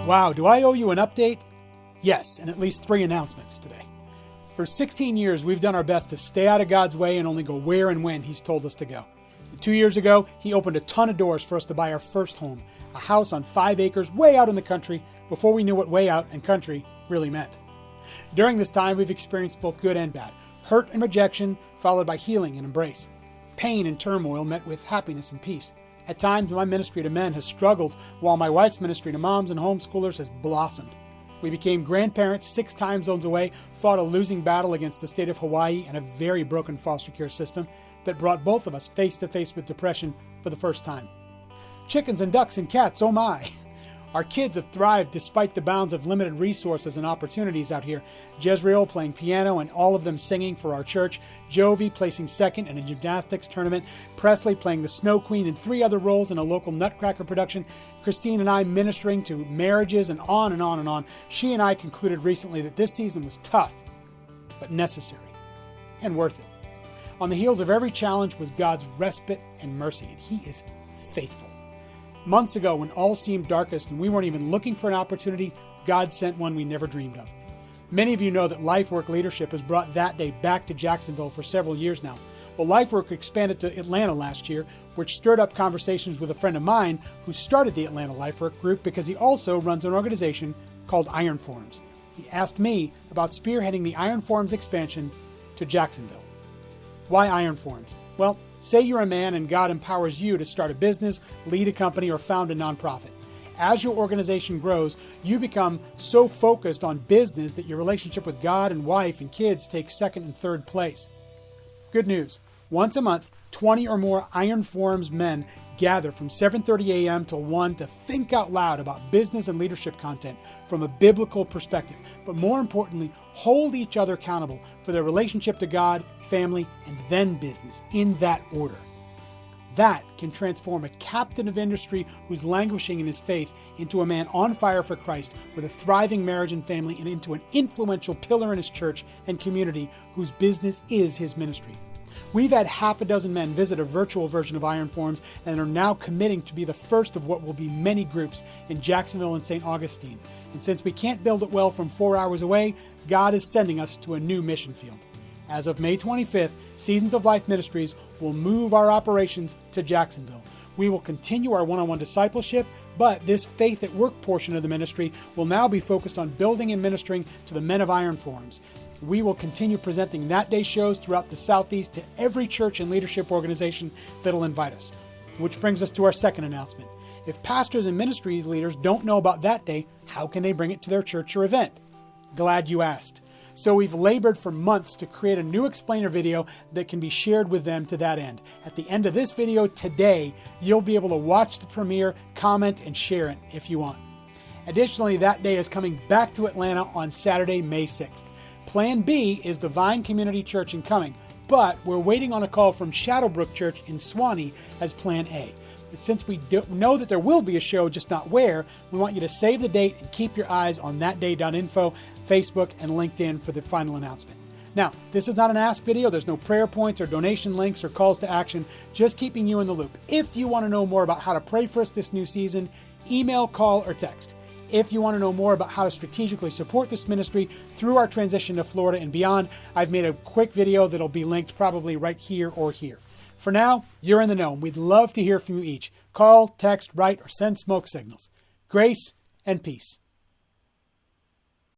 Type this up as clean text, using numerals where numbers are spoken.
Wow, do I owe you an update? Yes, and at least 3 announcements today. For 16 years, we've done our best to stay out of God's way and only go where and when He's told us to go. 2 years ago, He opened a ton of doors for us to buy our first home, a house on 5 acres way out in the country, before we knew what way out and country really meant. During this time, we've experienced both good and bad, hurt and rejection, followed by healing and embrace. Pain and turmoil met with happiness and peace. At times, my ministry to men has struggled, while my wife's ministry to moms and homeschoolers has blossomed. We became grandparents 6 time zones away, fought a losing battle against the state of Hawaii and a very broken foster care system that brought both of us face to face with depression for the first time. Chickens and ducks and cats, oh my! Our kids have thrived despite the bounds of limited resources and opportunities out here. Jezreel playing piano and all of them singing for our church. Jovi placing second in a gymnastics tournament. Presley playing the Snow Queen and 3 other roles in a local Nutcracker production. Christine and I ministering to marriages and on and on and on. She and I concluded recently that this season was tough, but necessary and worth it. On the heels of every challenge was God's respite and mercy, and He is faithful. Months ago, when all seemed darkest and we weren't even looking for an opportunity, God sent one we never dreamed of. Many of you know that LifeWork Leadership has brought that day back to Jacksonville for several years now. Well, LifeWork expanded to Atlanta last year, which stirred up conversations with a friend of mine who started the Atlanta LifeWork group because he also runs an organization called Iron Forums. He asked me about spearheading the Iron Forums expansion to Jacksonville. Why Iron Forums? Well, say you're a man and God empowers you to start a business, lead a company, or found a nonprofit. As your organization grows, you become so focused on business that your relationship with God and wife and kids takes second and third place. Good news. Once a month, 20 or more Iron Forums men gather from 7:30 a.m. till 1 to think out loud about business and leadership content from a biblical perspective, but more importantly, hold each other accountable for their relationship to God, family, and then business in that order. That can transform a captain of industry who's languishing in his faith into a man on fire for Christ with a thriving marriage and family, and into an influential pillar in his church and community whose business is his ministry. We've had 6 men visit a virtual version of Iron Forums and are now committing to be the first of what will be many groups in Jacksonville and St. Augustine. And since we can't build it well from 4 hours away, God is sending us to a new mission field. As of May 25th, Seasons of Life Ministries will move our operations to Jacksonville. We will continue our one-on-one discipleship, but this faith at work portion of the ministry will now be focused on building and ministering to the men of Iron Forums. We will continue presenting that day shows throughout the Southeast to every church and leadership organization that'll invite us. Which brings us to our second announcement. If pastors and ministries leaders don't know about that day, how can they bring it to their church or event? Glad you asked. So we've labored for months to create a new explainer video that can be shared with them to that end. At the end of this video today, you'll be able to watch the premiere, comment, and share it if you want. Additionally, that day is coming back to Atlanta on Saturday, May 6th. Plan B is the Vine Community Church in Cumming, but we're waiting on a call from Shadowbrook Church in Swanee as Plan A. And since we know that there will be a show, just not where, we want you to save the date and keep your eyes on thatday.info, Facebook, and LinkedIn for the final announcement. Now, this is not an ask video. There's no prayer points or donation links or calls to action, just keeping you in the loop. If you want to know more about how to pray for us this new season, email, call, or text. If you want to know more about how to strategically support this ministry through our transition to Florida and beyond, I've made a quick video that'll be linked probably right here or here. For now, you're in the know. We'd love to hear from you each. Call, text, write, or send smoke signals. Grace and peace.